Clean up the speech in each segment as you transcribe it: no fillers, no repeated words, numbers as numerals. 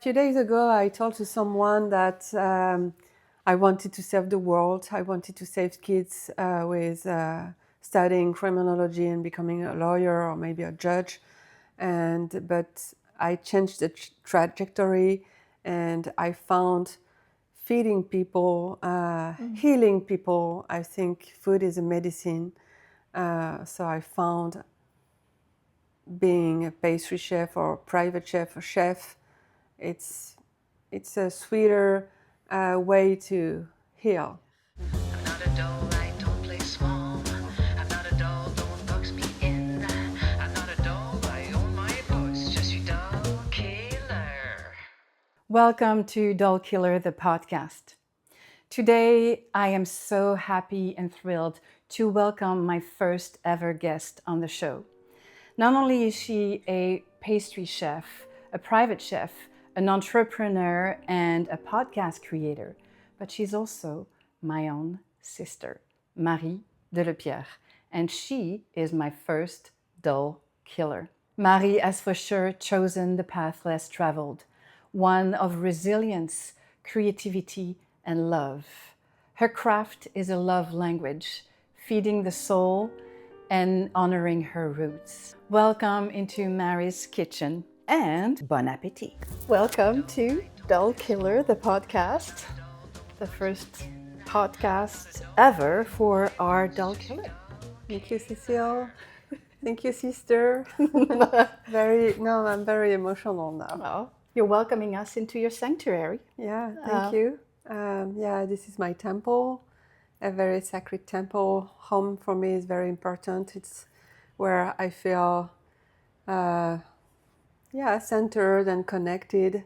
A few days ago, I told to someone that I wanted to save the world. I wanted to save kids with studying criminology and becoming a lawyer or maybe a judge. But I changed the trajectory, and I found feeding people, healing people. I think food is a medicine. So I found being a pastry chef or private chef or chef, it's a sweeter way to heal. I'm not a doll, I don't play small. I'm not a doll, don't box me in. I'm not a doll, I own my voice. Je suis doll killer. Welcome to Doll Killer, the podcast. Today, I am so happy and thrilled to welcome my first ever guest on the show. Not only is she a pastry chef, a private chef, an entrepreneur, and a podcast creator, but she's also my own sister, Marie Delepière, and she is my first doll killer. Marie has for sure chosen the path less traveled, one of resilience, creativity, and love. Her craft is a love language, feeding the soul and honoring her roots. Welcome into Marie's kitchen and bon appetit. Welcome to Doll Killer, the podcast, the first podcast ever for our Doll Killer. Thank you, Cécile. Thank you, sister. I'm very emotional now. Well, you're welcoming us into your sanctuary. Yeah, thank you. This is my temple, a very sacred temple. Home for me is very important. It's where I feel, centered and connected.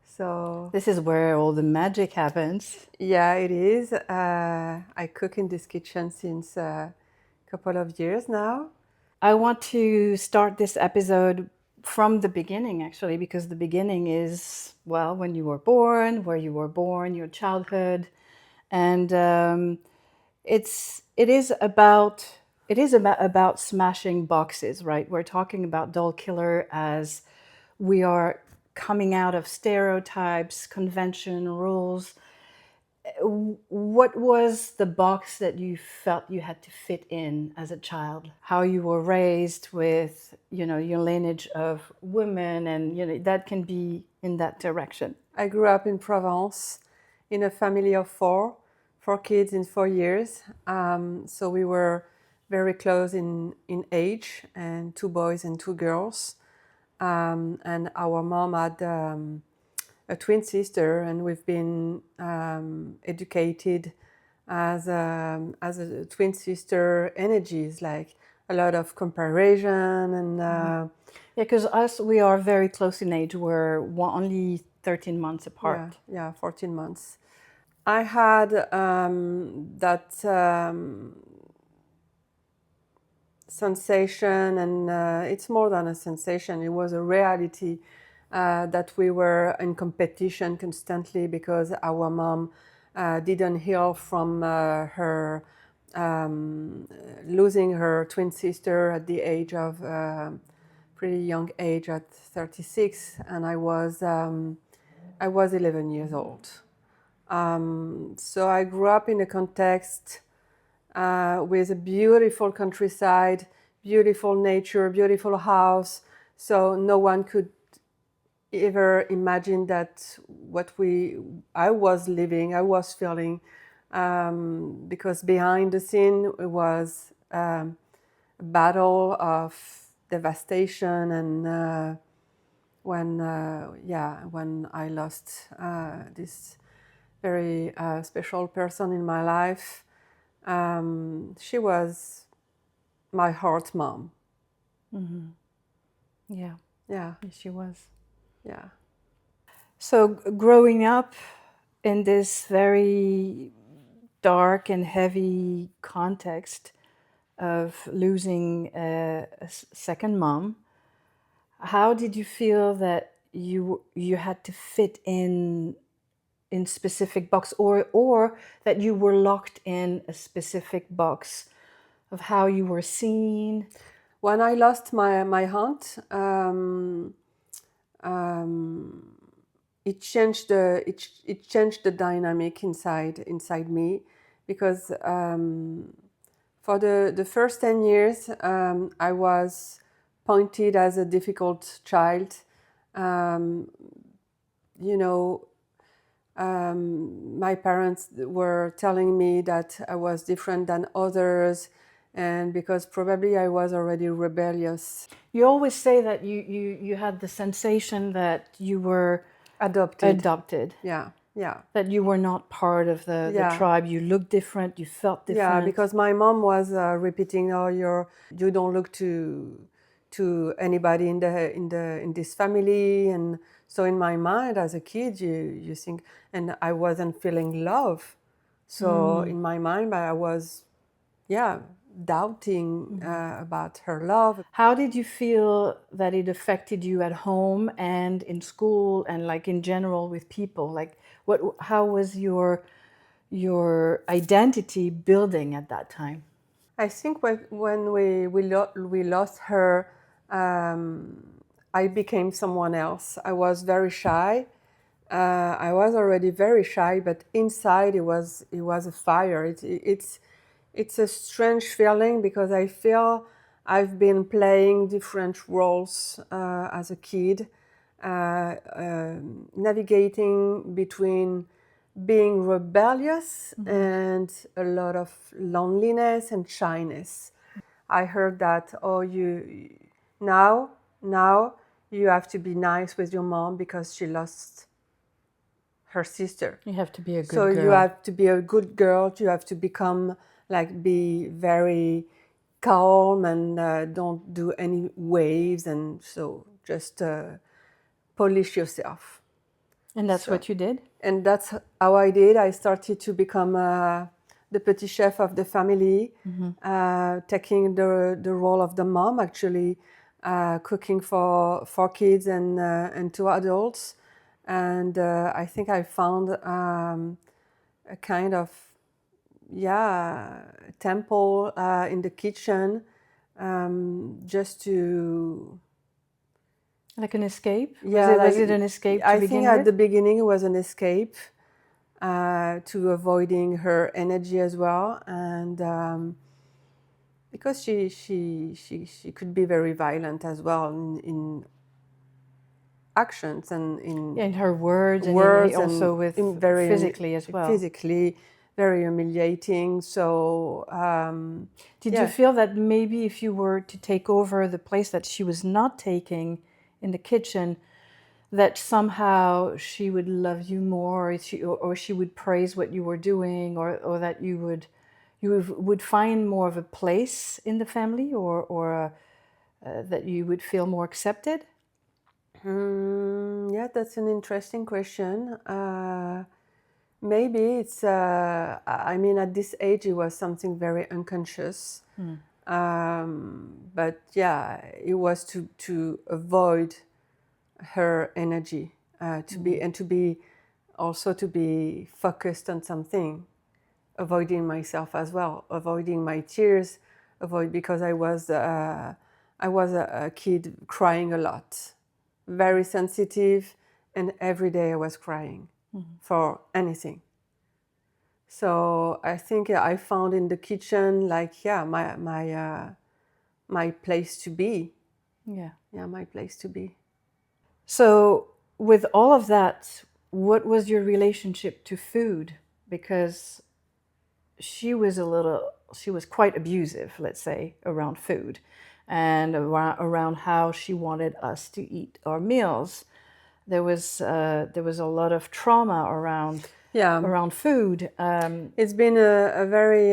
So This is where all the magic happens. yeah, it is. I cook in this kitchen since a couple of years now. I want to start this episode from the beginning, actually, because the beginning is, well, when you were born, where you were born, your childhood, and it is about smashing boxes, right? We're talking about Doll Killer as we are coming out of stereotypes, convention, rules. What was the box that you felt you had to fit in as a child? How you were raised with, your lineage of women, and that can be in that direction. I grew up in Provence in a family of four kids in 4 years. So we were very close in age, and 2 boys and 2 girls. And our mom had a twin sister, and we've been educated as a twin sister energies, like a lot of comparison and Yeah, because us, we are very close in age. We're only 13 months apart. 14 months. I had that sensation, and it's more than a sensation, it was a reality that we were in competition constantly because our mom didn't heal from her losing her twin sister at the age of pretty young age, at 36, and I was 11 years old. So I grew up in a context with a beautiful countryside, beautiful nature, beautiful house. So no one could ever imagine that I was living, I was feeling, because behind the scene it was a battle of devastation, and when I lost this very special person in my life, she was my heart mom. Yeah, Yeah, yes, she was. yeah. So growing up in this very dark and heavy context of losing a second mom, how did you feel that you had to fit in specific box, or that you were locked in a specific box of how you were seen? When I lost my aunt, it changed the dynamic inside me, because for the first 10 years I was pointed as a difficult child. Um, you know, my parents were telling me that I was different than others, and because probably I was already rebellious. You always say that you had the sensation that you were adopted, Yeah, yeah. that you were not part of the Yeah. tribe. You looked different, you felt different. Yeah, because my mom was repeating, "Oh, you don't look to anybody in this family," and so in my mind as a kid, you think, and I wasn't feeling love, so in my mind, I was, yeah, doubting about her love. How did you feel that it affected you at home and in school and like in general with people? Like how was your identity building at that time? I think when we lost her, I became someone else. I was very shy. I was already very shy, but inside it was a fire. It's a strange feeling, because I feel I've been playing different roles as a kid, navigating between being rebellious and a lot of loneliness and shyness. I heard that, oh, now you have to be nice with your mom because she lost her sister. You have to be a good So girl. you have to be a good girl. You have to become be very calm and don't do any waves, and so just polish yourself. And that's what you did? And that's how I did. I started to become the petit chef of the family, taking the role of the mom, actually, cooking for 4 kids and 2 adults. And I think I found a kind of, yeah, temple in the kitchen, just to... Like an escape? Yeah, Was it an escape to I begin think at with? the beginning it was an escape to avoiding her energy as well, and because she could be very violent as well in actions and In her words, words, and also and with very physically as well. physically very humiliating. So Did you feel that maybe if you were to take over the place that she was not taking in the kitchen, that somehow she would love you more, or she would praise what you were doing, or that you would find more of a place in the family, or that you would feel more accepted? Yeah, that's an interesting question. Maybe it's, I mean, at this age, it was something very unconscious. But yeah, it was to avoid her energy, to be also to be focused on something, avoiding myself as well, avoiding my tears, because I was a kid crying a lot, very sensitive, and every day I was crying for anything. So I think I found in the kitchen, my place to be. Yeah. Yeah, my place to be. So, with all of that, what was your relationship to food? Because she was quite abusive, let's say, around food, and around how she wanted us to eat our meals. There was a lot of trauma around food. It's been a very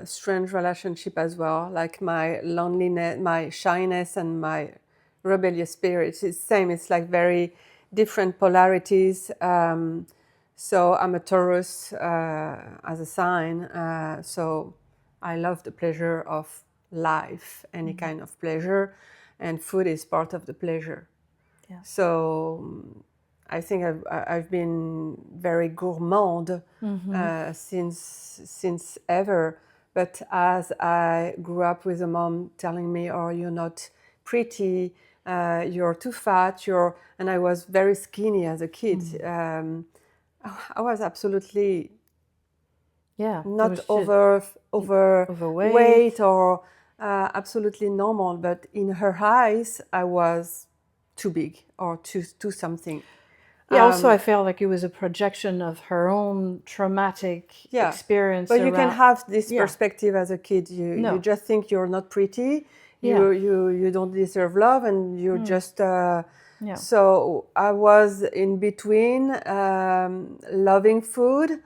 strange relationship as well. Like my loneliness, my shyness, and my rebellious spirit. It's the same. It's like very different polarities. So I'm a Taurus as a sign. So I love the pleasure of life, any kind of pleasure, and food is part of the pleasure. Yeah. So I think I've been very gourmand since ever. But as I grew up with a mom telling me, "Oh, you're not pretty, you're too fat, and I was very skinny as a kid. I was absolutely Yeah. not there was overweight or absolutely normal, but in her eyes, I was too big or too something. Yeah, also I felt like it was a projection of her own traumatic experience. But you can around- have this Yeah. perspective as a kid. You No. just think you're not pretty. Yeah. You don't deserve love, and you're just. Yeah. So I was in between, loving food,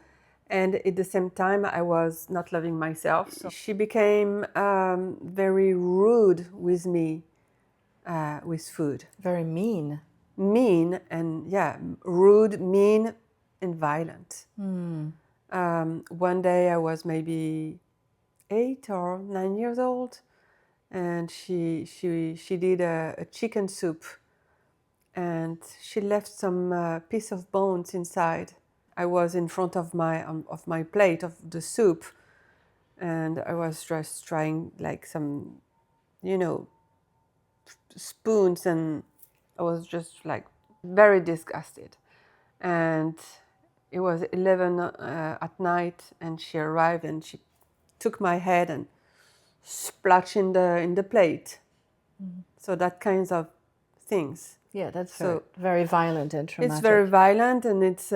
and at the same time I was not loving myself. So she became very rude with me, with food. Very mean. Mean and rude, mean, and violent. One day I was maybe 8 or 9 years old, and she did a chicken soup, and she left some piece of bones inside. I was in front of my plate of the soup, and I was just trying like some, spoons, and I was just like very disgusted. And it was 11 at night, and she arrived, and she took my head and splashed in the plate. So that kinds of things. Yeah, that's So very violent and traumatic. it's very violent, and it's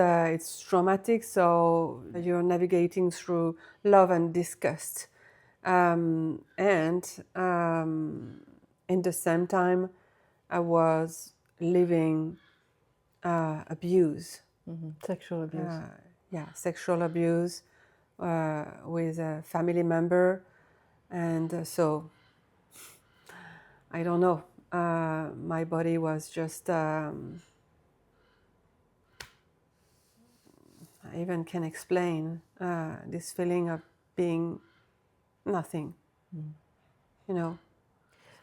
traumatic. So you're navigating through love and disgust, and in the same time, I was living abuse. Sexual abuse. Sexual abuse with a family member, and so I don't know. My body was just. I even can explain this feeling of being nothing. You know,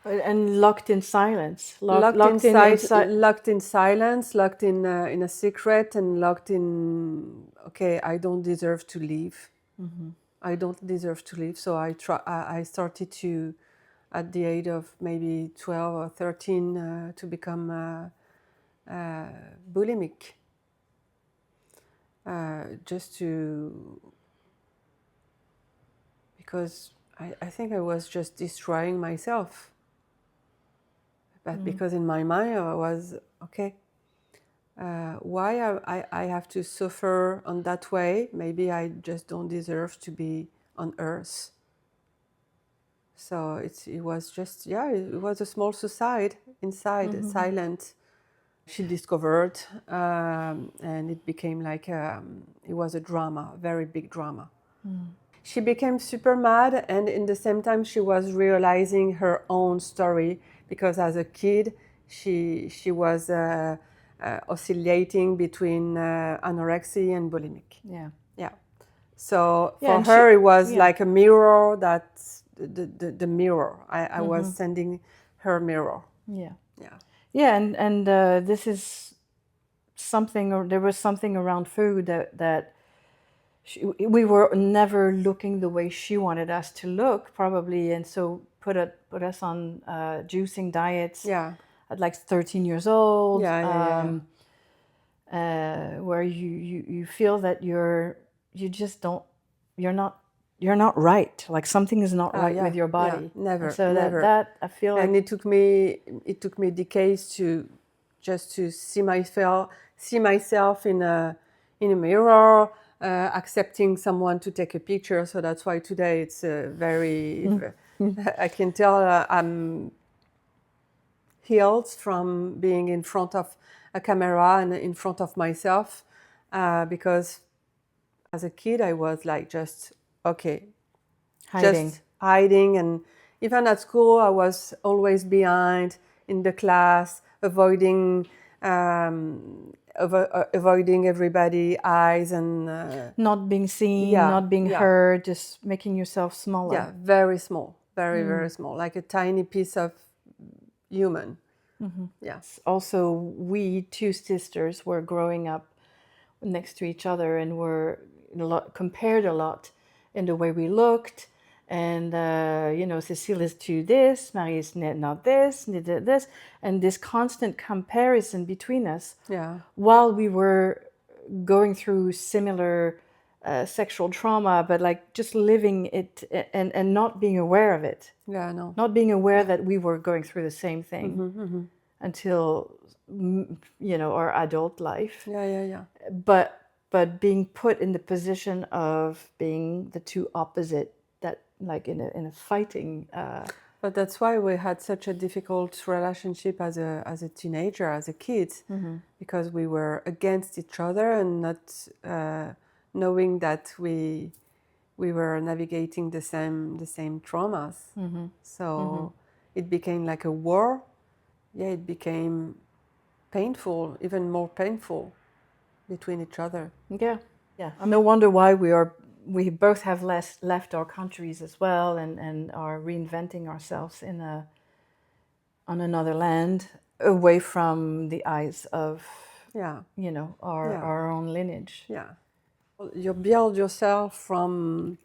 And locked in silence. locked in silence, locked in a secret, and locked in. Okay, I don't deserve to live. I don't deserve to live. So I started to, at the age of maybe 12 or 13, to become bulimic. Just to, because I think I was just destroying myself. But because in my mind I was, okay, why I have to suffer on that way? Maybe I just don't deserve to be on earth. So it was just, it was a small suicide inside, silent. She discovered, and it became like, it was a drama, a very big drama. She became super mad, and in the same time she was realizing her own story, because as a kid she was oscillating between anorexia and bulimic. Yeah. So Yeah, for her it was yeah. like a mirror, that the mirror. I was sending her mirror. Yeah. Yeah. Yeah, and this is something, or there was something around food that we were never looking the way she wanted us to look, probably, and so put us on juicing diets at like 13 years old, where you feel that you're not right, like something is not right with your body. Never, and so never. that I feel like, And it took me decades to see myself in a mirror, accepting someone to take a picture. So that's why today it's very. I can tell I'm healed from being in front of a camera and in front of myself, because as a kid I was like just hiding, and even at school I was always behind in the class, avoiding everybody's eyes, and not being seen, not being heard, just making yourself smaller. Yeah, very small, very small, like a tiny piece of human. Yes. Also, we two sisters were growing up next to each other, and were compared a lot in the way we looked, and Cécile is to this, Marie is not this, this, and this constant comparison between us. Yeah. While we were going through similar sexual trauma, but like just living it and not being aware of it, Yeah. No. not being aware that we were going through the same thing Mm-hmm. until our adult life. Yeah. Yeah. Yeah. But being put in the position of being the two opposite, that like in a fighting. But that's why we had such a difficult relationship as a teenager, as a kid, because we were against each other and not knowing that we were navigating the same traumas. So it became like a war. Yeah, it became painful, even more painful between each other. Yeah. No wonder why we both have left our countries as well, and are reinventing ourselves on another land, away from the eyes of Yeah. our own lineage. Yeah. You build yourself from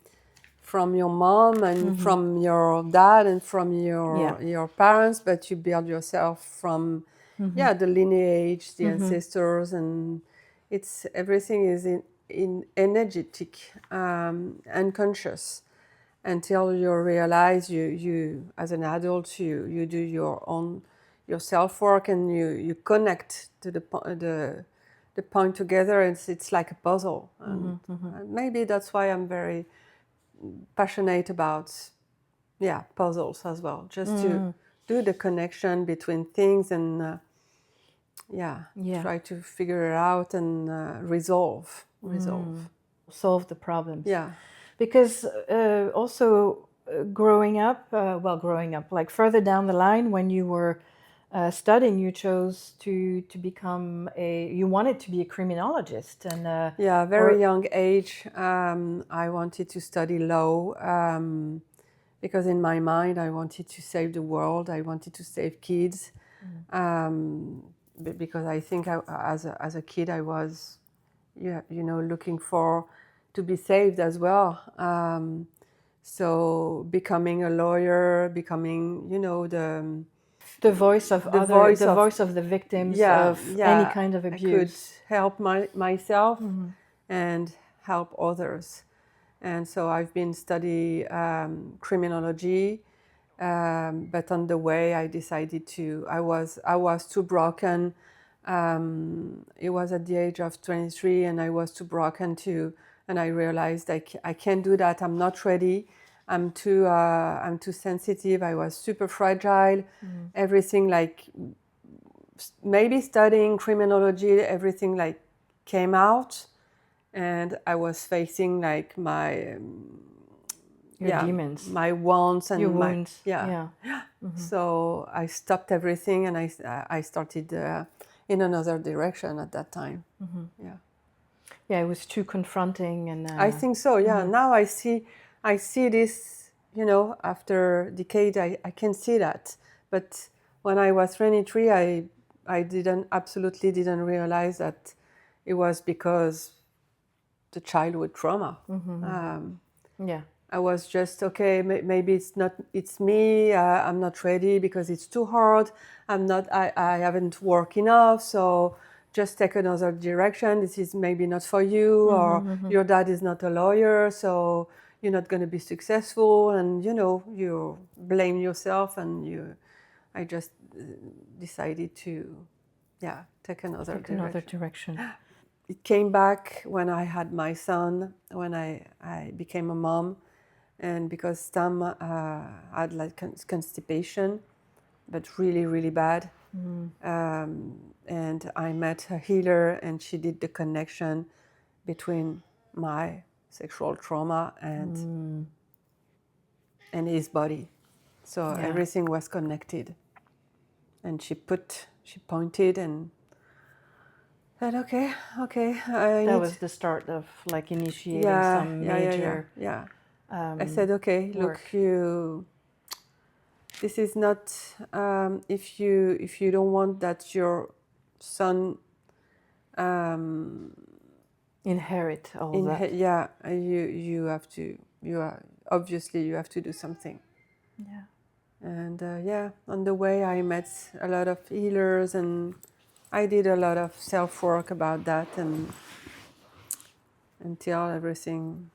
your mom and from your dad and from your parents, but you build yourself from the lineage, the ancestors, and it's everything is in energetic, unconscious, until you realize you as an adult you do your self work, and you connect to the point together. It's like a puzzle, and maybe that's why I'm very passionate about puzzles as well, just to do the connection between things and try to figure it out and resolve Solve the problems. yeah Because also growing up, like further down the line, when you were studying, you chose to become you wanted to be a criminologist, and very young age. I wanted to study law, because in my mind I wanted to save the world. I wanted to save kids, because I think as a kid I was looking to be saved as well. So becoming a lawyer, becoming the voice of the voice of the victims of any kind of abuse. I could help myself and help others. And so I've been studying criminology, but on the way I decided I was too broken. It was at the age of 23, and I was too broken and I realized I can't do that. I'm not ready. I'm too sensitive. I was super fragile. Everything, like maybe studying criminology, everything like came out, and I was facing like my demons, my wants and your my wounds. So I stopped everything, and I started in another direction at that time. It was too confronting, and I think so. Now I see this, after decades I can see that. But when I was 23, I absolutely didn't realize that it was because the childhood trauma. I was just, okay, maybe it's me, I'm not ready because it's too hard, I haven't worked enough, so just take another direction. This is maybe not for you, or your dad is not a lawyer, so you're not going to be successful, and you blame yourself, and I just decided to take another direction. It came back when I had my son, when I became a mom, and because Tam had like constipation, but really, really bad. And I met a healer, and she did the connection between my sexual trauma and his body. So everything was connected. And she pointed and said, okay. That was the start of like initiating some major. I said, okay, work. Look, this is not, if you don't want that your son inherit all that. you have to, obviously you have to do something. Yeah. And on the way I met a lot of healers, and I did a lot of self-work about that, and until everything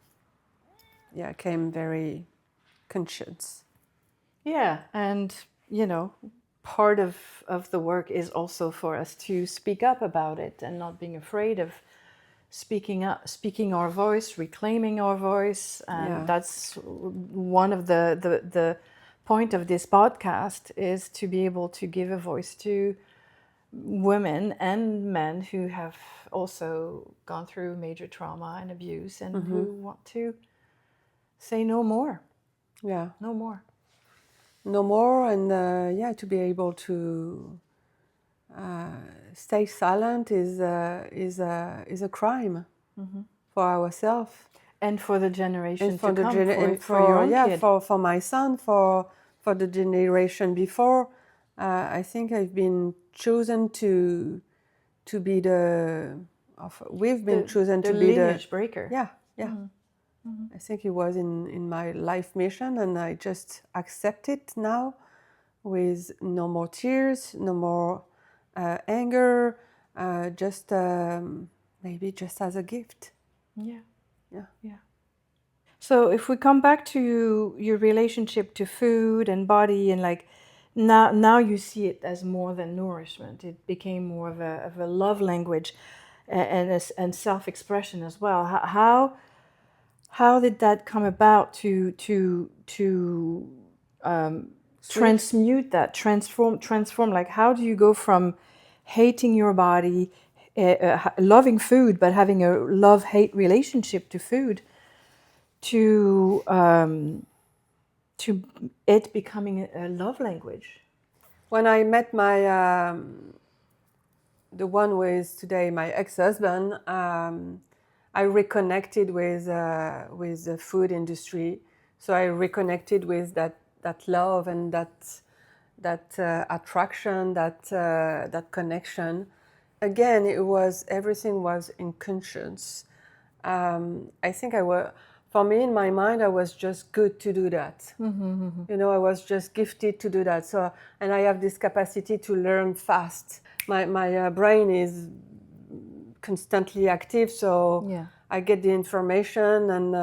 came very conscious. Yeah, and part of the work is also for us to speak up about it and not being afraid of speaking up, speaking our voice, reclaiming our voice, and Yeah. that's one of the point of this podcast, is to be able to give a voice to women and men who have also gone through major trauma and abuse, and who want to say no more, Yeah. no more. No more, and to be able to stay silent is a crime for ourselves. And for the generation And for to the come, for your own kid. for my son, for the generation before, I think I've been chosen to be we've been chosen the to be lineage breaker. yeah. I think it was in my life mission, and I just accept it now, with no more tears, no more anger, just maybe just as a gift. Yeah. Yeah. Yeah. So if we come back to your relationship to food and body, and like now you see it as more than nourishment. It became more of a love language, and self-expression as well. How did that come about to transmute that, transform? Like, how do you go from hating your body, loving food, but having a love-hate relationship to food, to it becoming a love language? When I met the one who is today my ex-husband, I reconnected with the food industry. So I reconnected with that love and that attraction, that connection. Again, everything was in conscience. I think for me, in my mind, I was just good to do that. I was just gifted to do that. So, and I have this capacity to learn fast. My brain is constantly active, so Yeah. I get the information, and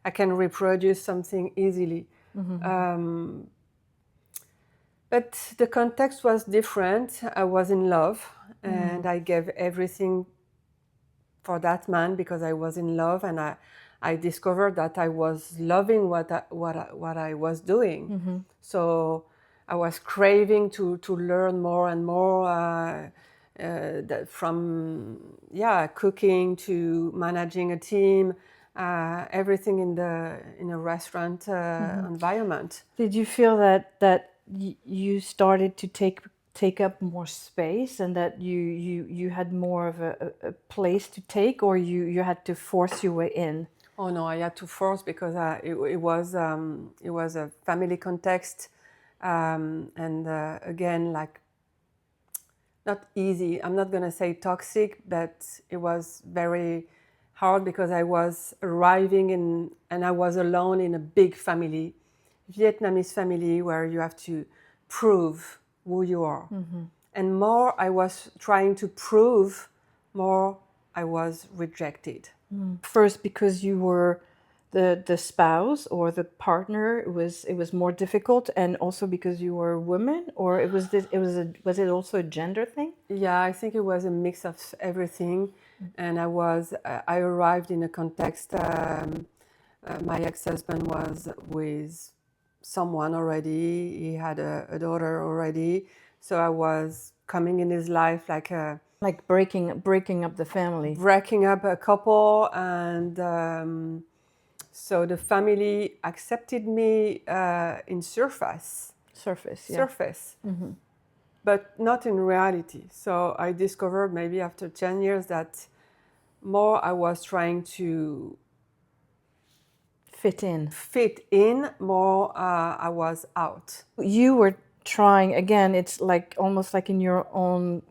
I can reproduce something easily. But the context was different. I was in love, and I gave everything for that man because I was in love, and I discovered that I was loving what I was doing. So I was craving to learn more and more, from cooking to managing a team, everything in a restaurant environment. Did you feel that you started to take up more space, and that you had more of a place to take, or you had to force your way in? Oh no, I had to force, because it was a family context, and again, like, not easy. I'm not gonna say toxic, but it was very hard, because I was arriving and I was alone in a big family, Vietnamese family, where you have to prove who you are. And more I was trying to prove, more I was rejected. First, because you were the spouse or the partner, it was more difficult, and also because you were a woman, or was it also a gender thing? Yeah, I think it was a mix of everything, and I arrived in a context. My ex-husband was with someone already. He had a daughter already, so I was coming in his life like Like breaking up the family. breaking up a couple, and so the family accepted me in surface, Yeah. but not in reality. So I discovered, maybe after 10 years, that more I was trying to fit in, more I was out. You were trying, again, it's like almost like in your own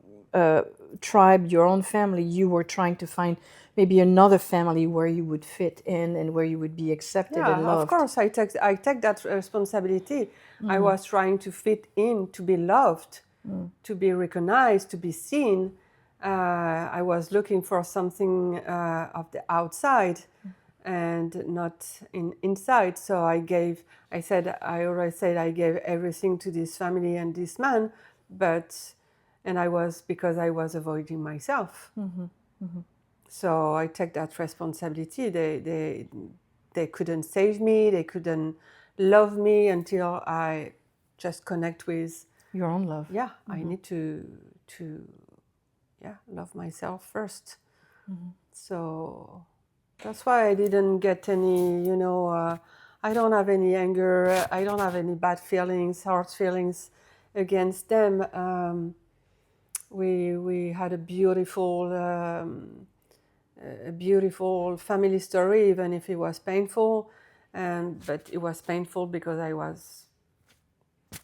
tribe, your own family, you were trying to find maybe another family where you would fit in and where you would be accepted and Yeah, loved. of course, I take that responsibility. I was trying to fit in, to be loved, to be recognized, to be seen. I was looking for something of the outside and not inside. So I always said I gave everything to this family and this man, because I was avoiding myself. So I take that responsibility. They couldn't save me. They couldn't love me until I just connect with. Your own love. Yeah, I need to love myself first. So that's why I didn't get any. I don't have any anger. I don't have any bad feelings, hard feelings against them. We had a beautiful family story, even if it was painful, but it was painful because I was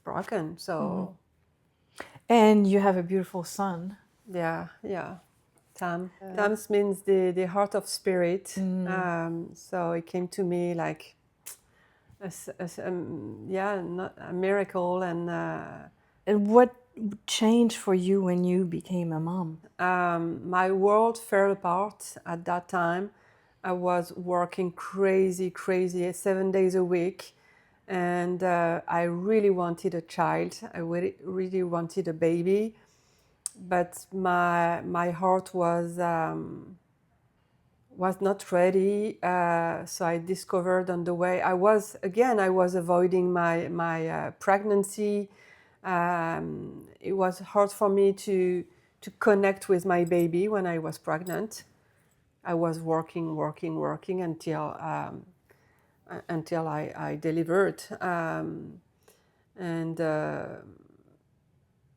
broken. So And you have a beautiful son. yeah, Tam. Tams means the heart of spirit. So it came to me like not a miracle. And what changed for you when you became a mom? My world fell apart at that time. I was working crazy 7 days a week, and I really wanted a child. I really wanted a baby, but my heart was not ready. So I discovered on the way. I was avoiding my pregnancy. It was hard for me to connect with my baby when I was pregnant. I was working until I delivered, and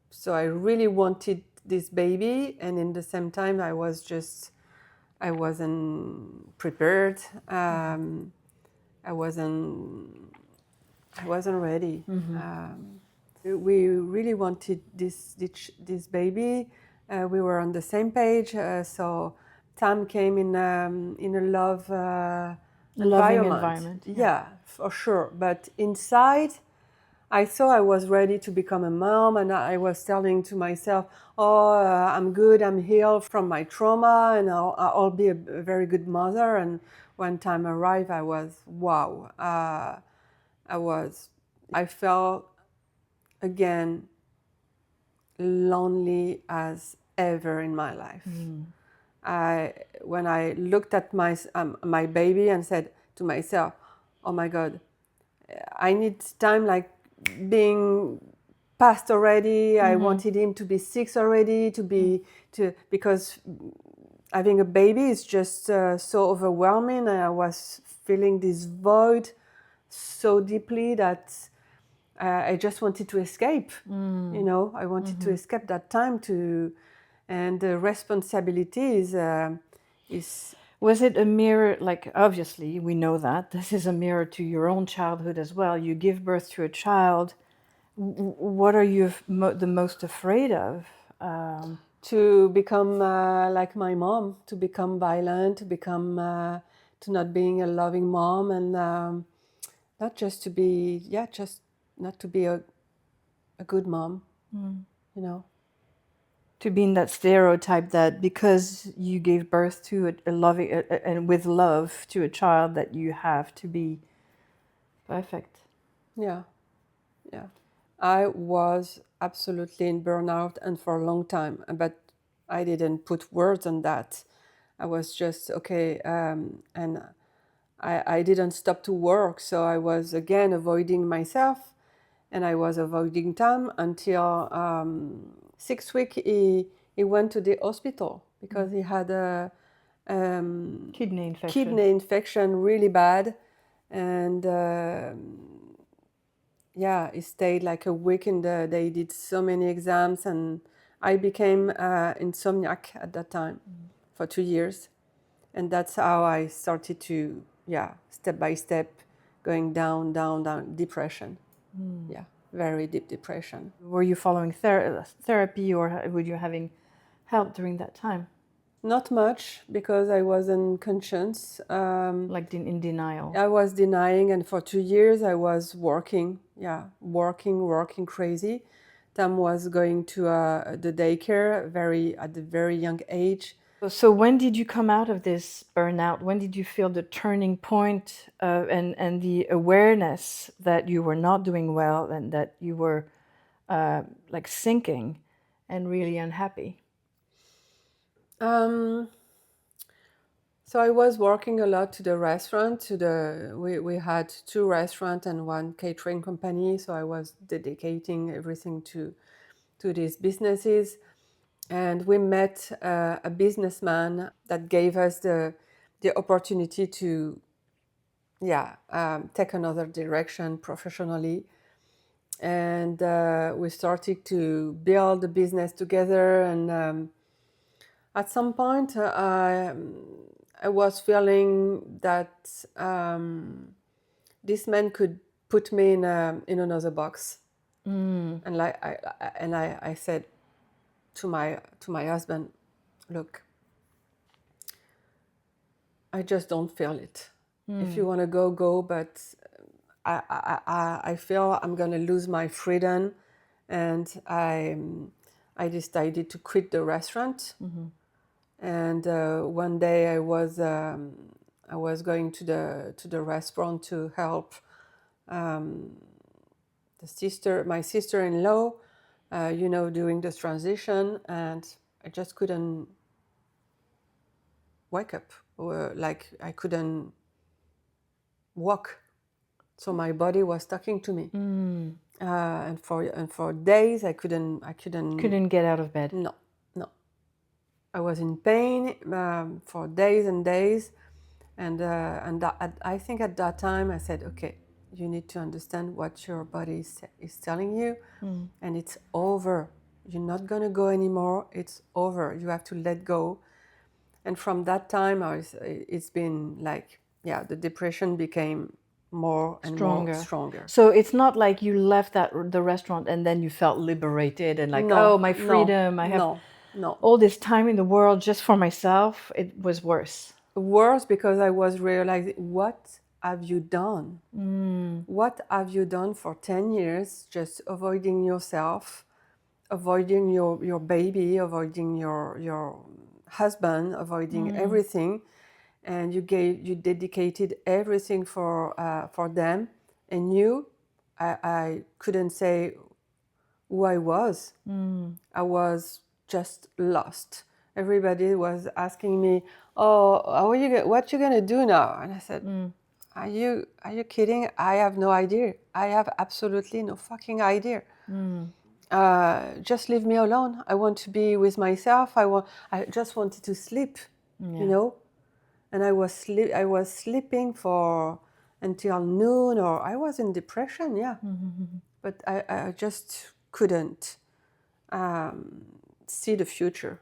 so I really wanted this baby, and in the same time I wasn't prepared. I wasn't ready. We really wanted this baby. We were on the same page. So Tam came in a Loving environment. environment. Yeah, for sure. But inside, I thought I was ready to become a mom, and I was telling to myself, "Oh, I'm good. I'm healed from my trauma, and I'll be a very good mother." And when time arrived, I was wow. I felt again lonely as ever in my life. When I looked at my baby and said to myself, "Oh my God, I need time like being past already. I wanted him to be 6 already, because having a baby is just so overwhelming. And I was feeling this void so deeply that I just wanted to escape. I wanted to escape that time and the responsibility is. Was it a mirror, like obviously we know that this is a mirror to your own childhood as well. You give birth to a child. What are you the most afraid of? To become like my mom, to become violent, to not being a loving mom, and not just to be, just not to be a good mom, To be in that stereotype that because you gave birth to a loving and with love to a child that you have to be perfect. Yeah. I was absolutely in burnout and for a long time, but I didn't put words on that. I was just okay, and I didn't stop to work, so I was again avoiding myself, and I was avoiding Tam until 6 weeks he went to the hospital because he had a kidney infection really bad, and he stayed like a week they did so many exams, and I became insomniac at that time for 2 years, and that's how I started to step by step going down depression. Very deep depression. Were you following therapy, or were you help during that time? Not much, because I was unconscious. Like in denial? I was denying, and for 2 years I was working. Yeah, working crazy. Tam was going to the daycare at a very young age. So when did you come out of this burnout? When did you feel the turning point and the awareness that you were not doing well and that you were like sinking and really unhappy? So I was working a lot to the restaurant. We had 2 restaurants and 1 catering company. So I was dedicating everything to these businesses. And we met a businessman that gave us the opportunity to take another direction professionally. And we started to build the business together. And at some point, I was feeling that this man could put me in another box. And I said to my husband, look, I just don't feel it. If you want to go, but I feel I'm going to lose my freedom. And I decided to quit the restaurant. And one day I was going to the restaurant to help my sister-in-law, doing this transition, and I just couldn't wake up, or like I couldn't walk. So my body was talking to me, and for days I couldn't. Couldn't get out of bed? No. I was in pain for days and days, and I think at that time I said, okay, you need to understand what your body is telling you, and it's over. You're not gonna go anymore. It's over. You have to let go. And from that time, it's been like, the depression became more and more stronger. So it's not like you left the restaurant and then you felt liberated and like, No, oh, my freedom, I have no. all this time in the world just for myself. It was worse. Worse, because I was realizing, what have you done? What have you done for 10 years, just avoiding yourself, avoiding your baby, avoiding your husband, avoiding everything, and you dedicated everything for them, and I couldn't say who I was. I was just lost. Everybody was asking me, "Oh, what you gonna do now?" And I said, "Are you kidding? I have no idea. I have absolutely no fucking idea. Just leave me alone. I want to be with myself. I just wanted to sleep, And I was sleeping for until noon, or I was in depression, But I just couldn't see the future.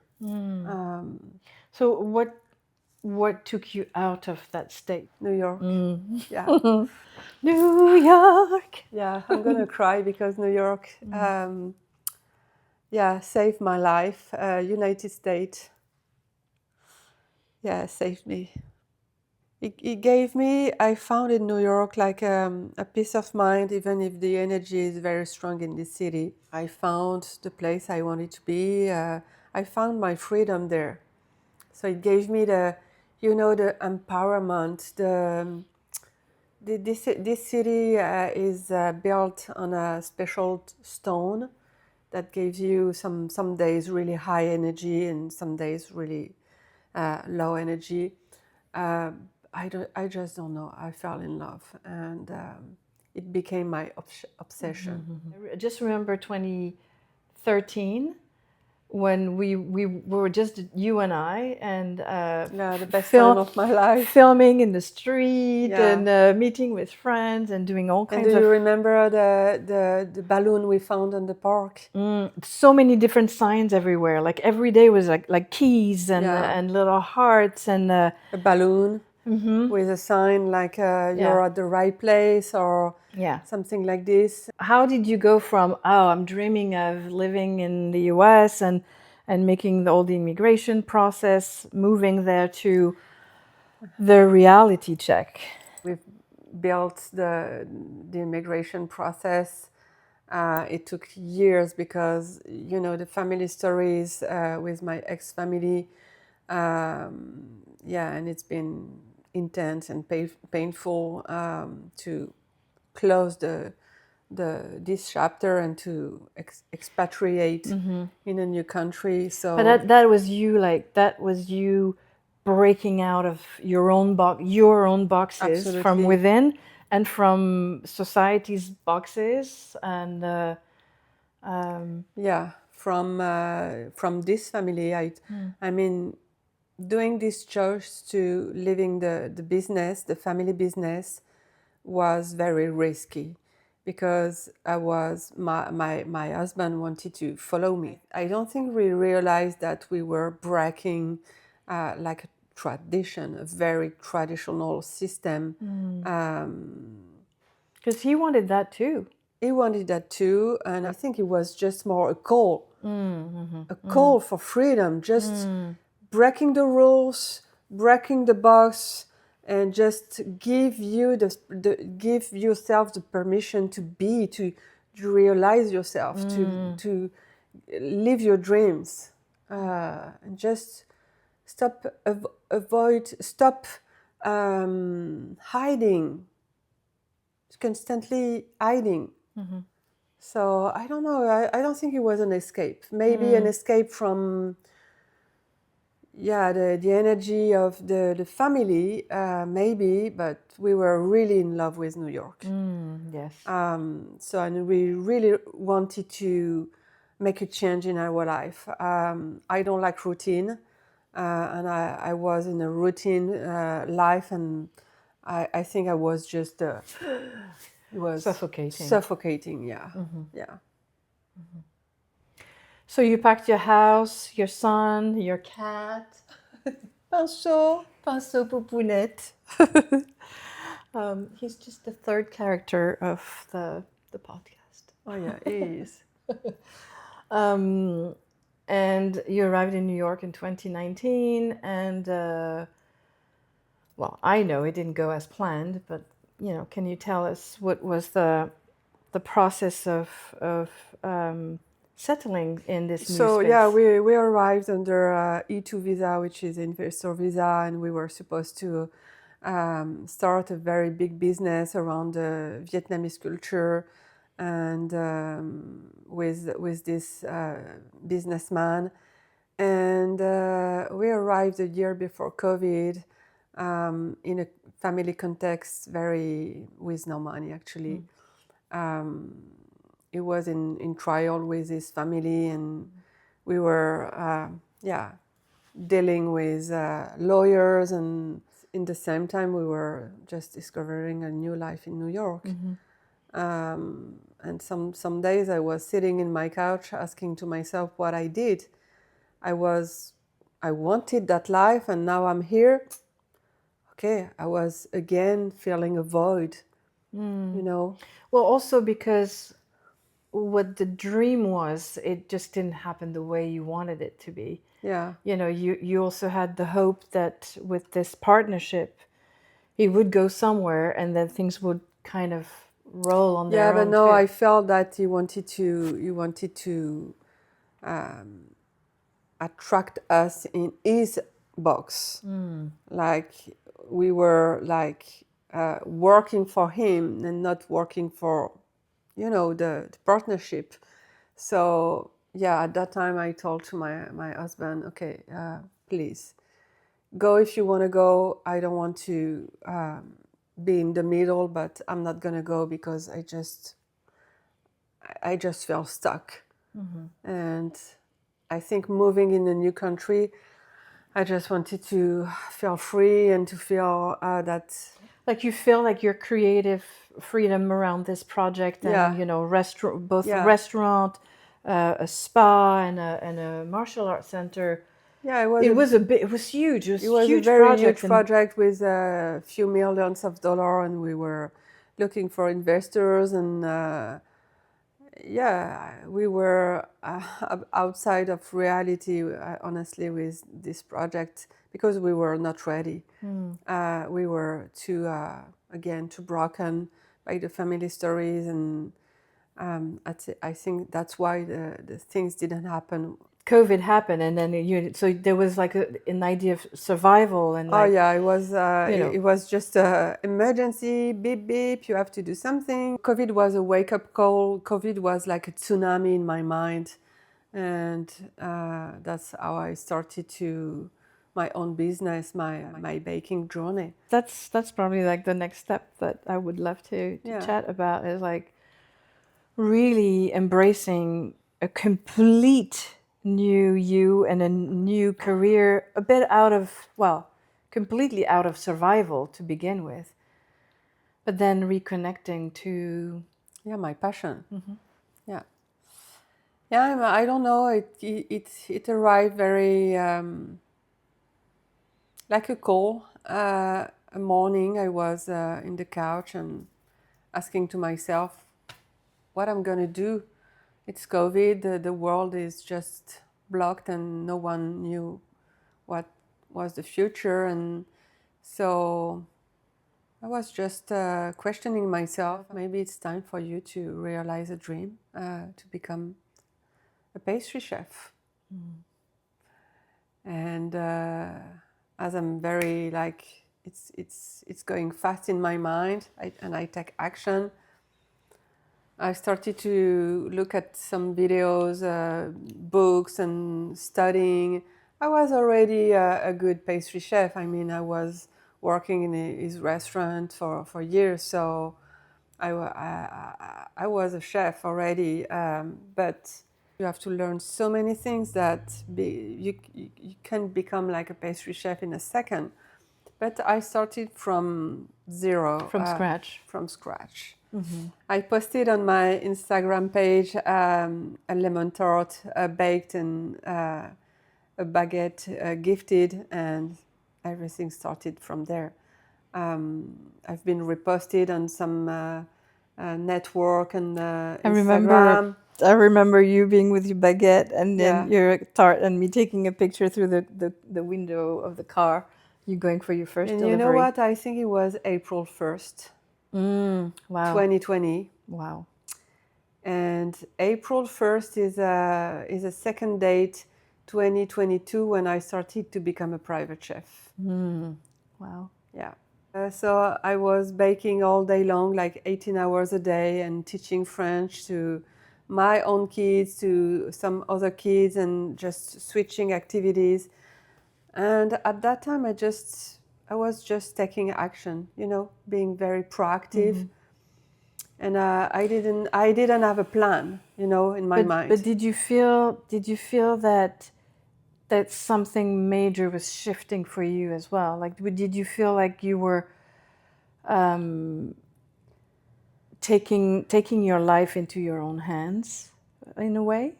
So what took you out of that state? New York, New York. Yeah, I'm gonna cry because New York, saved my life. United States, saved me. It gave me, I found in New York like a peace of mind, even if the energy is very strong in this city. I found the place I wanted to be. I found my freedom there. So it gave me the empowerment. This city is built on a special stone that gives you some days really high energy and some days really low energy. I just don't know. I fell in love, and it became my obsession. I just remember 2013 when we were just you and I, and the best time of my life. Filming in the street and meeting with friends and doing all kinds of. And do you remember the balloon we found in the park? So many different signs everywhere. Like every day was like keys and little hearts and a balloon with a sign like you're at the right place or something like this. How did you go from I'm dreaming of living in the US and and making all the immigration process, moving there to the reality check. We've built the immigration process. It took years because, you know, the family stories with my ex-family, yeah, and it's been intense and painful to close this chapter and to expatriate in a new country. So, But that was you, like that was you breaking out of your own boxes from Absolutely. within and from society's boxes, and yeah, from this family, I mean, doing this choice to leaving the business, the family business, was very risky because my husband wanted to follow me. I don't think we realized that we were breaking like a tradition, a very traditional system. because he wanted that too. He wanted that too, and I think it was just more a call for freedom, just breaking the rules, breaking the box, and just give give yourself the permission to be, to realize yourself, to live your dreams, and just stop hiding, constantly hiding. So I don't know. I don't think it was an escape. Maybe an escape from, yeah, the energy of the family, maybe. But we were really in love with New York. Yes. So and we really wanted to make a change in our life. I don't like routine, and I was in a routine life, and I think I was just. It was suffocating, yeah. Yeah. So you packed your house, your son, your cat. Pinceau. Pinceau Poupounette. He's just the third character of the podcast. Oh yeah, he is. And you arrived in New York in 2019, and well, I know it didn't go as planned, but you know, can you tell us what was the process of settling in this new So space? yeah, we arrived under E2 visa, which is investor visa, and we were supposed to start a very big business around Vietnamese culture, and with this businessman, and we arrived a year before COVID, in a family context, very with no money actually. He was in trial with his family, and we were dealing with lawyers, and in the same time we were just discovering a new life in New York. And some days I was sitting in my couch asking to myself what I did. I wanted that life, and now I'm here. Okay, I was again feeling a void, you know. Well, also because what the dream was, it just didn't happen the way you wanted it to be. Yeah. You know, you also had the hope that with this partnership, he would go somewhere and then things would kind of roll on their own. Yeah, but no, too. I felt that he wanted to attract us in his box. Like we were like working for him and not working for, you know, the partnership. So yeah, at that time I told to my husband, okay, please go if you want to go. I don't want to be in the middle, but I'm not gonna go because I just felt stuck. And I think moving in a new country, I just wanted to feel free and to feel that. Like you feel like your creative freedom around this project, and Yeah. you know, both Yeah. a restaurant, a spa, and a martial arts center. Yeah, It was huge. It was, a huge very project, huge project with a few millions of dollars, and we were looking for investors, and yeah, we were outside of reality, honestly, with this project because we were not ready. We were too, again, too broken by the family stories, and I think that's why the things didn't happen. COVID happened, and then so there was like an idea of survival and Oh like, yeah, it was you know. it was just a emergency, beep beep, you have to do something. COVID was a wake up call. COVID was like a tsunami in my mind, and that's how I started to my own business, my baking journey. That's probably like the next step that I would love to Yeah. chat about, is like really embracing a complete new you and a new career, a bit out of, well, completely out of survival to begin with, but then reconnecting to, Yeah, my passion. Yeah. Yeah, I don't know. It arrived very like a call. A morning, I was in the couch and asking to myself, what I'm gonna do. It's COVID. The world is just blocked, and no one knew what was the future. And so I was just questioning myself. Maybe it's time for you to realize a dream, to become a pastry chef. And as I'm very like it's going fast in my mind, and I take action. I started to look at some videos, books, and studying. I was already a good pastry chef. I mean, I was working in his restaurant for years, so I was a chef already. But you have to learn so many things that you can become like a pastry chef in a second. But I started from zero. from scratch. From scratch. I posted on my Instagram page a lemon tart baked and a baguette gifted, and everything started from there. I've been reposted on some network and Instagram. I remember you being with your baguette and then Yeah. your tart, and me taking a picture through the window of the car. You going for your first And delivery. you know what? I think it was April 1st, Wow. 2020. Wow. And April 1st is a second date, 2022, when I started to become a private chef. Wow. Yeah. So I was baking all day long, like 18 hours a day, and teaching French to my own kids, to some other kids, and just switching activities. And at that time, I was just taking action, being very proactive. And I didn't have a plan, in my mind. But did you feel that something major was shifting for you as well? Like, did you feel like you were taking your life into your own hands in a way?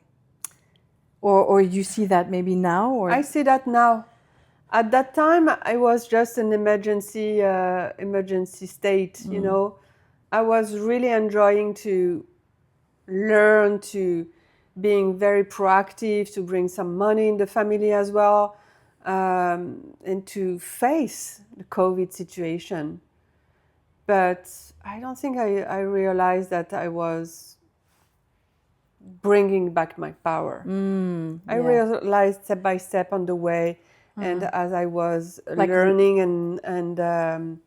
Or you see that maybe now? Or I see that now. At that time, I was just an emergency state. I was really enjoying to learn, to being very proactive, to bring some money in the family as well, and to face the COVID situation. But I don't think I realized that I was bringing back my power. I realized step by step on the way, and as I was learning and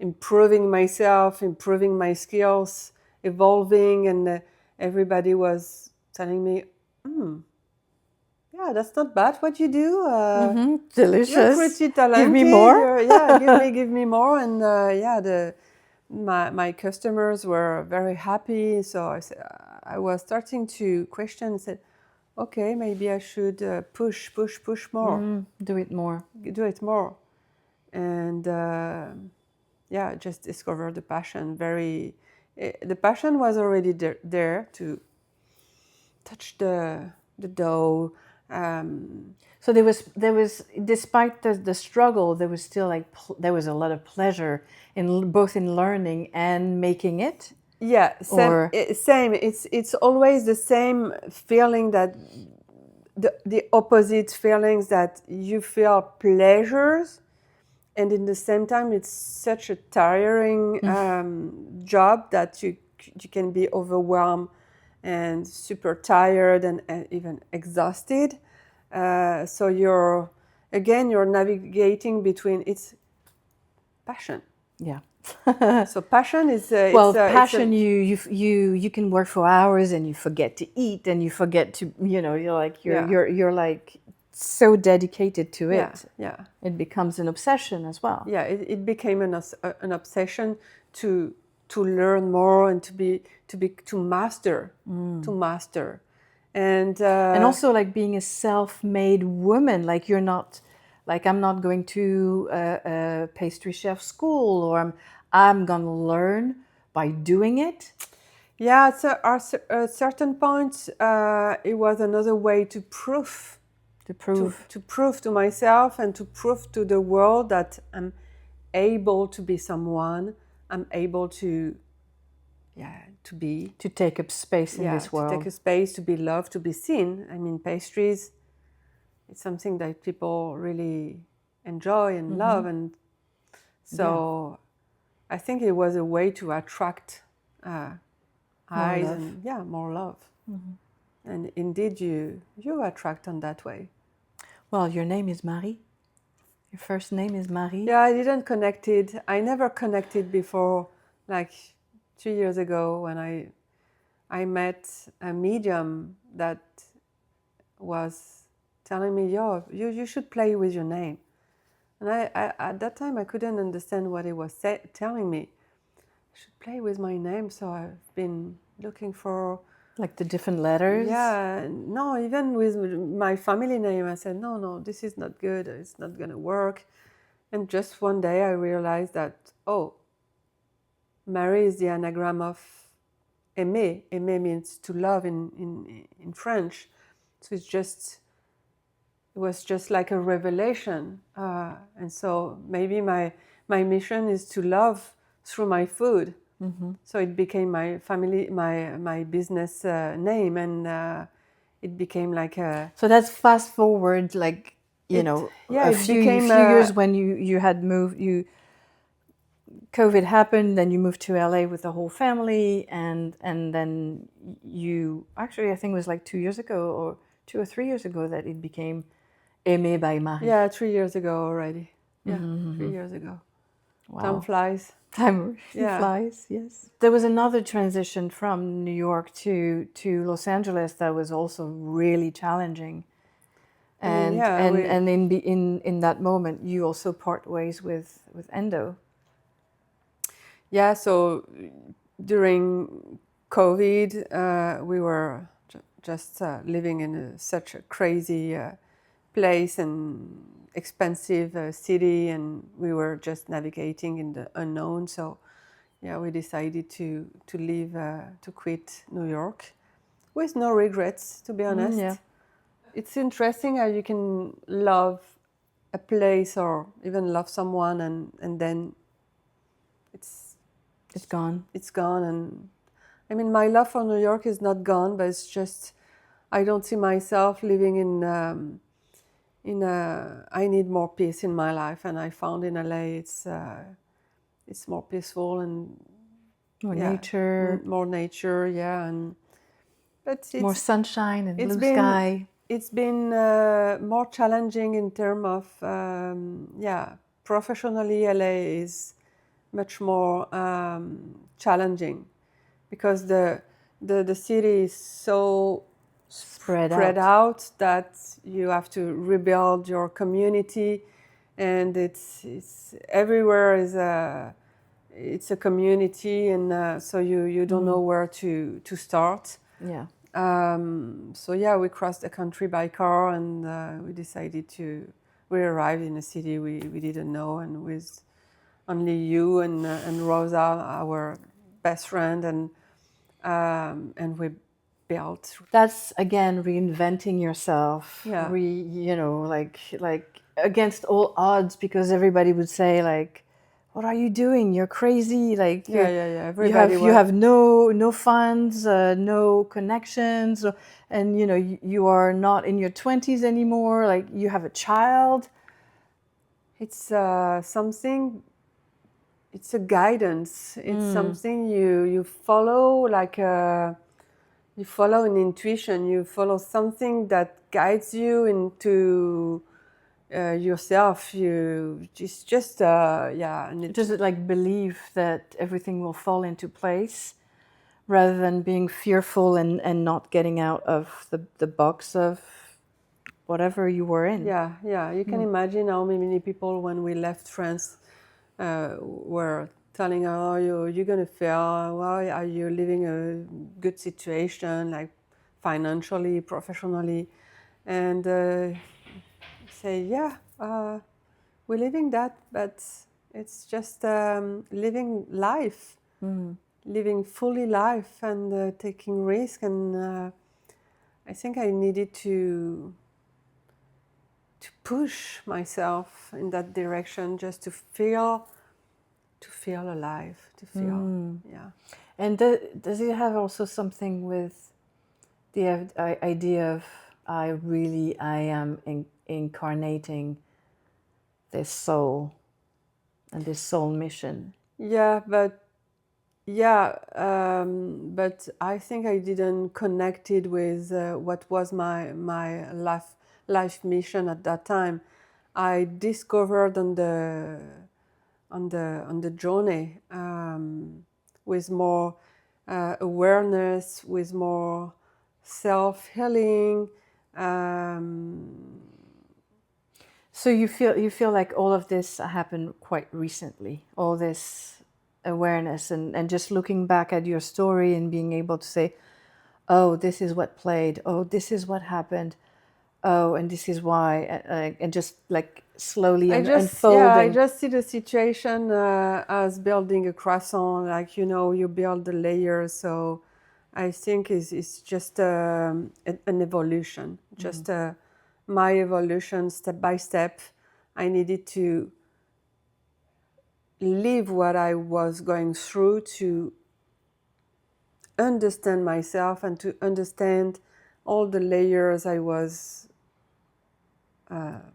improving myself, improving my skills, evolving, and everybody was telling me, yeah, that's not bad what you do. delicious. You're pretty talented. Give me more. Give me more. And my customers were very happy. So I was starting to question and said, okay, maybe I should push more. Do it more. Do it more. And just discover the passion. The passion was already there to touch the dough. So there was, despite the struggle, there was still there was a lot of pleasure in both in learning and making it. Yeah, Or same. It's always the same feeling, that the opposite feelings, that you feel pleasures, and in the same time it's such a tiring job that you can be overwhelmed and super tired and even exhausted. So you're navigating between it's passion. yeah. So passion is Well, passion, you can work for hours and you forget to eat and you forget to, you're like Yeah. you're like so dedicated to yeah it. yeah It becomes an obsession as well. yeah it became an obsession to learn more and to master and And also like being a self-made woman, like you're not, like I'm not going to a pastry chef school, or I'm gonna learn by doing it. yeah, so at a certain point it was another way to prove To prove. to prove to myself and to prove to the world that I'm able to be someone. I'm able to to be To take up space in this to take world. a space, to be loved, to be seen. I mean, pastries, it's something that people really enjoy and love, and so I think it was a way to attract eyes love. and more love. And indeed, you attract on that way. Well, your name is Marie. Your first name is Marie. Yeah, I didn't connect it. I never connected before, like 2 years ago when I met a medium that was telling me, "Yo, you should play with your name." And I at that time I couldn't understand what he was telling me. I should play with my name, so I've been looking for. Like the different letters. Yeah, no, even with my family name, I said, no, this is not good. It's not gonna work. And just one day I realized that, Marie is the anagram of aimer. Aimer means to love in French. So it was just like a revelation. And so maybe my mission is to love through my food. So it became my family, my business name, and it became like a. So that's fast forward, like a it few became years when you had moved. COVID happened, then you moved to LA with the whole family, and then you actually, I think it was like 2 years ago, or 2 or 3 years ago, that it became Aimé by Marie. Yeah, 3 years ago already. Yeah, 3 years ago. Wow. Time flies. Time flies, yes. There was another transition from New York to Los Angeles that was also really challenging. And in that moment, you also part ways with Endo. Yeah, so during COVID, we were just living in such a crazy place and expensive city, and we were just navigating in the unknown. So yeah, we decided to leave, to quit New York with no regrets, to be honest. Yeah. It's interesting how you can love a place or even love someone, and then it's gone. It's gone. And I mean, my love for New York is not gone, but it's just I don't see myself living in I need more peace in my life, and I found in LA it's more peaceful and more nature, but it's more sunshine and blue sky. It's been more challenging in terms of professionally. LA is much more challenging because the city is so spread out that you have to rebuild your community, and it's everywhere it's a community, and so you don't know where to start. Yeah. So yeah, we crossed the country by car, and we decided we arrived in a city we didn't know, and with only you and Rosa, our best friend, and we built. That's again reinventing yourself. Yeah. Like against all odds, because everybody would say like, what are you doing? You're crazy. Like Yeah, yeah, yeah. Everybody you have no funds, no connections, and you are not in your 20s anymore. Like you have a child. It's something. It's a guidance. It's something you follow, like you follow an intuition. You follow something that guides you into yourself. You just yeah. And Does it like believe that everything will fall into place rather than being fearful and not getting out of the box of whatever you were in? yeah, yeah. You can imagine how many people, when we left France, were telling her, "Oh, you're gonna fail. Why are you living a good situation, like financially, professionally?" And say, "Yeah, we're living that, but it's just living life, living fully life, and taking risk." And I think I needed to push myself in that direction, just to feel alive, to feel yeah. And does it have also something with the idea of I am incarnating this soul and this soul mission? Yeah, but I think I didn't connect it with what was my life mission at that time. I discovered on the journey, with more awareness, with more self-healing. So you feel like all of this happened quite recently, all this awareness and just looking back at your story and being able to say, oh, this is what played, oh, this is what happened, oh, and this is why, and just like slowly I unfolding. just see the situation as building a croissant, like, you build the layers. So I think it's just an evolution, just my evolution step by step. I needed to live what I was going through to understand myself and to understand all the layers I was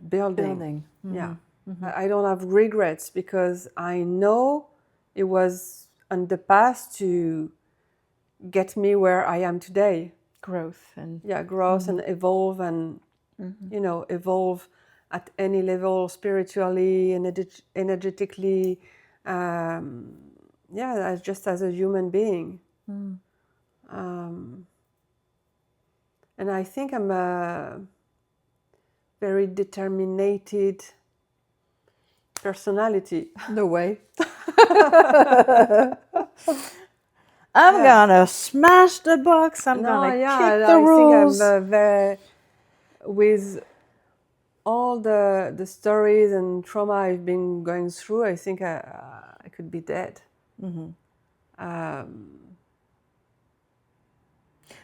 building. Yeah. I don't have regrets, because I know it was in the past to get me where I am today. Growth and Yeah, growth and evolve, and evolve at any level, spiritually and energetically. Yeah, just as a human being. And I think I'm a very determined personality. the way. I'm gonna smash the box. I'm gonna kick the I rules. think I'm very, with all the stories and trauma I've been going through, I think I could be dead.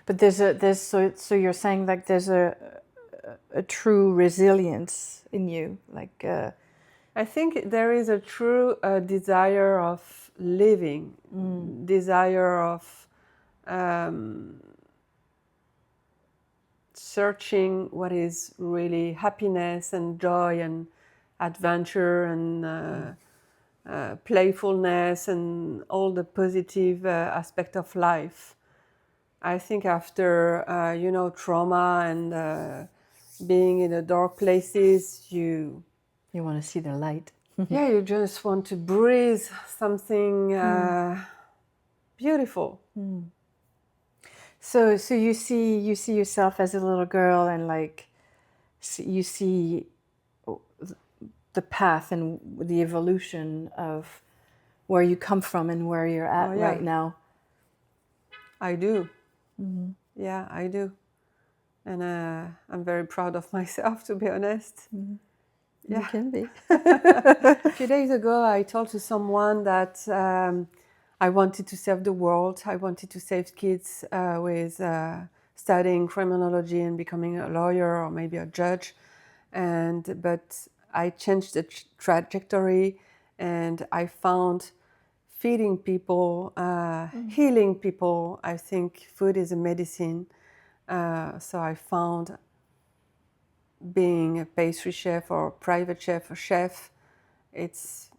But there's so you're saying like there's a true resilience in you, like I think there is a true desire of living, desire of searching what is really happiness and joy and adventure and playfulness and all the positive aspect of life. I think after trauma and being in the dark places, you want to see the light. yeah, you just want to breathe something beautiful. So you see yourself as a little girl, and like you see the path and the evolution of where you come from and where you're at right now. I do. Yeah, I do. And I'm very proud of myself, to be honest. You can be. A few days ago, I told to someone that I wanted to save the world. I wanted to save kids with studying criminology and becoming a lawyer or maybe a judge. But I changed the trajectory, and I found feeding people, healing people. I think food is a medicine. So I found being a pastry chef or private chef or chef, it's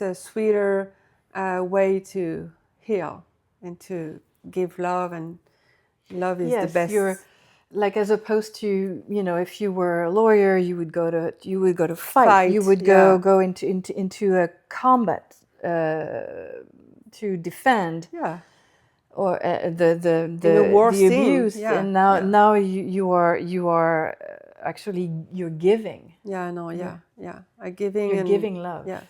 a sweeter way to heal and to give love, and love is the Yes, best. you're like, as opposed to, you know, if you were a lawyer, you would go to fight. You would yeah. go into a combat to defend, Yeah, or in a war the scene. abuse. Yeah, And now yeah. you are actually, you're giving. Yeah, no, yeah, yeah. I giving You're and giving love. yeah,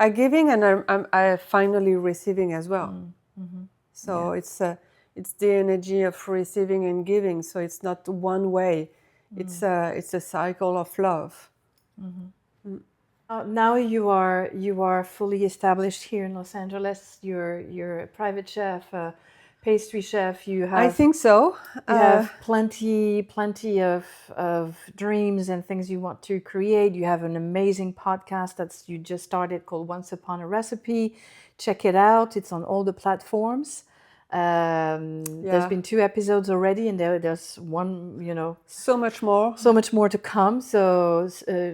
I giving, and I finally receiving as well. So it's the energy of receiving and giving. So it's not one way. It's a cycle of love. Now you are fully established here in Los Angeles. You're a private chef, a pastry chef. You I have think so. you have plenty of dreams and things you want to create. You have an amazing podcast that's you just started called Once Upon a Recipe. Check it out. It's on all the platforms. There's been 2 episodes already, and there's one, you know, so much more. so much more to come. So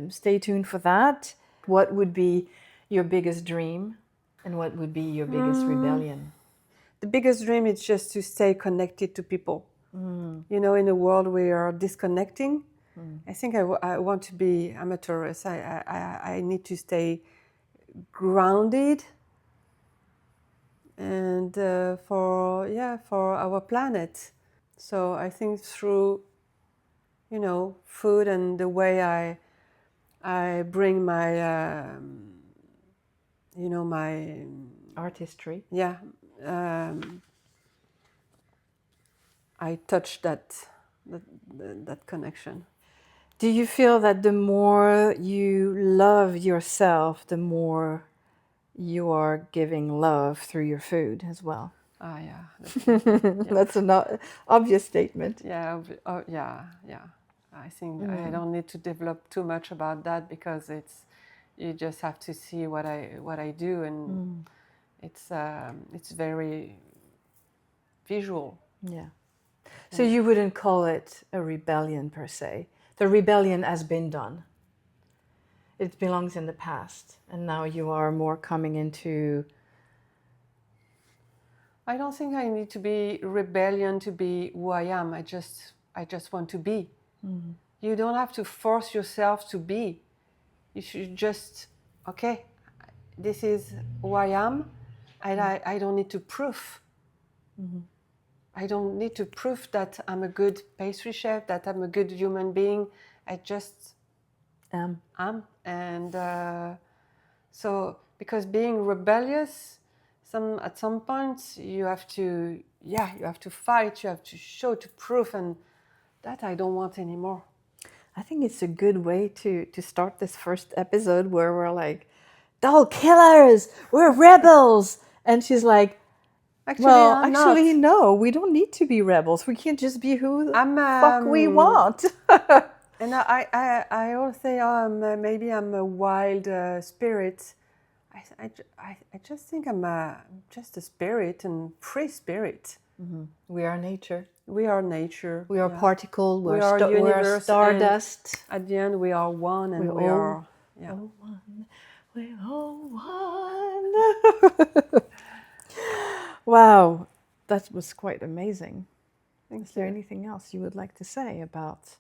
stay tuned for that. What would be your biggest dream, and what would be your biggest rebellion? The biggest dream is just to stay connected to people. You know, in a world we are disconnecting, I think I want to be amateurist. I need to stay grounded, and for our planet. So I think through, you know, food and the way I bring my you know, my Artistry. I touch that connection. Do you feel that the more you love yourself, the more you are giving love through your food as well? Yeah. That's an obvious statement. Yeah, yeah. I think I don't need to develop too much about that, because you just have to see what I do, and it's very visual. Yeah. So you wouldn't call it a rebellion per se. The rebellion has been done. It belongs in the past, and now you are more coming into. I don't think I need to be rebellion to be who I am. I just want to be. You don't have to force yourself to be. You should just, okay, this is who I am, and I don't need to prove. I don't need to prove that I'm a good pastry chef, that I'm a good human being. I just am. And so, because being rebellious, at some point you have to fight, you have to show, to prove, and that I don't want anymore. I think it's a good way to start this first episode, where we're like, doll killers, we're rebels. And she's like, actually, no, we don't need to be rebels. We can just be who the fuck we want. And I always say, maybe I'm a wild spirit. I just think I'm just a spirit, and free spirit. We are nature. We are nature. We are particle. We are universe. We are stardust. At the end, we are one, and we are all one. We're all one. Wow, that was quite amazing. Is there anything else you would like to say about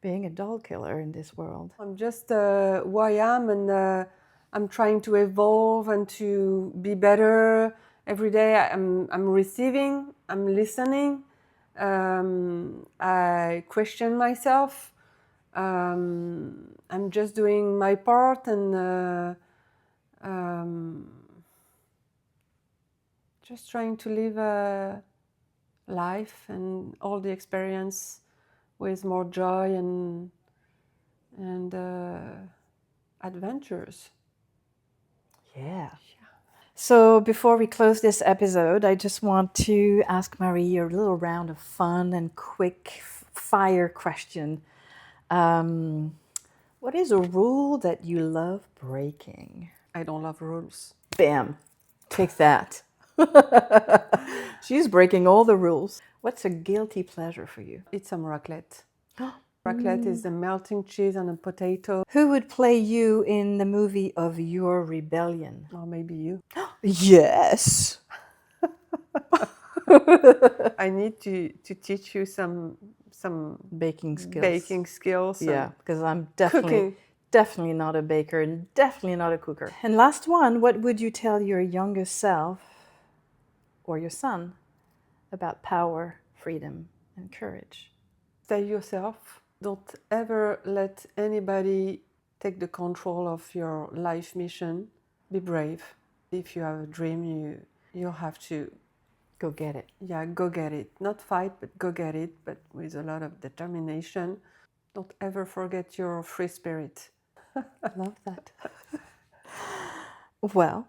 being a doll killer in this world? I'm just who I am, and I'm trying to evolve and to be better every day. I'm receiving, I'm listening. I question myself. I'm just doing my part, and just trying to live a life and all the experience with more joy and adventures. Yeah. So before we close this episode, I just want to ask Marie a little round of fun and quick fire question. What is a rule that you love breaking? I don't love rules. Bam. Take that. She's breaking all the rules. What's a guilty pleasure for you? Eat some raclette. Raclette is the melting cheese on a potato. Who would play you in the movie of your rebellion? Or maybe you. Yes. I need to teach you some Baking skills. baking skills. Yeah, and because I'm cooking. definitely not a baker and definitely not a cooker. And last one, what would you tell your younger self or your son about power, freedom, and courage? Stay yourself. Don't ever let anybody take the control of your life mission. Be brave. If you have a dream, you have to Go get it. go get it. Not fight, but go get it, but with a lot of determination. Don't ever forget your free spirit. I love that. Well,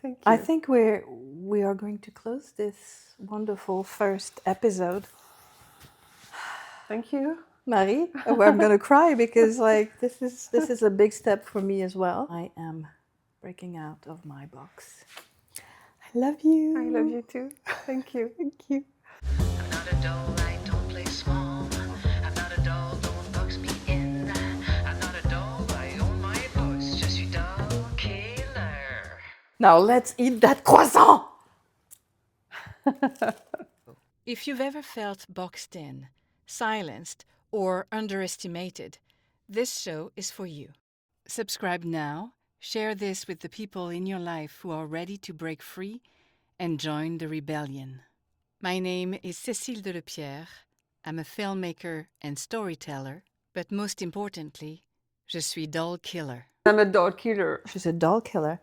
Thank you. I think we are going to close this wonderful first episode. Thank you. Marie, I'm gonna cry because this is a big step for me as well. I am breaking out of my box. I love you. I love you too. Thank you. Thank you. I'm not a doll, I don't play small. I'm not a doll, don't box me in. I'm not a doll, I own my post. Je suis doll killer. Now let's eat that croissant. If you've ever felt boxed in, silenced, or underestimated, this show is for you. Subscribe now, share this with the people in your life who are ready to break free and join the rebellion. My name is Cécile Delepière. I'm a filmmaker and storyteller, but most importantly, je suis doll killer. I'm a doll killer. She's a doll killer.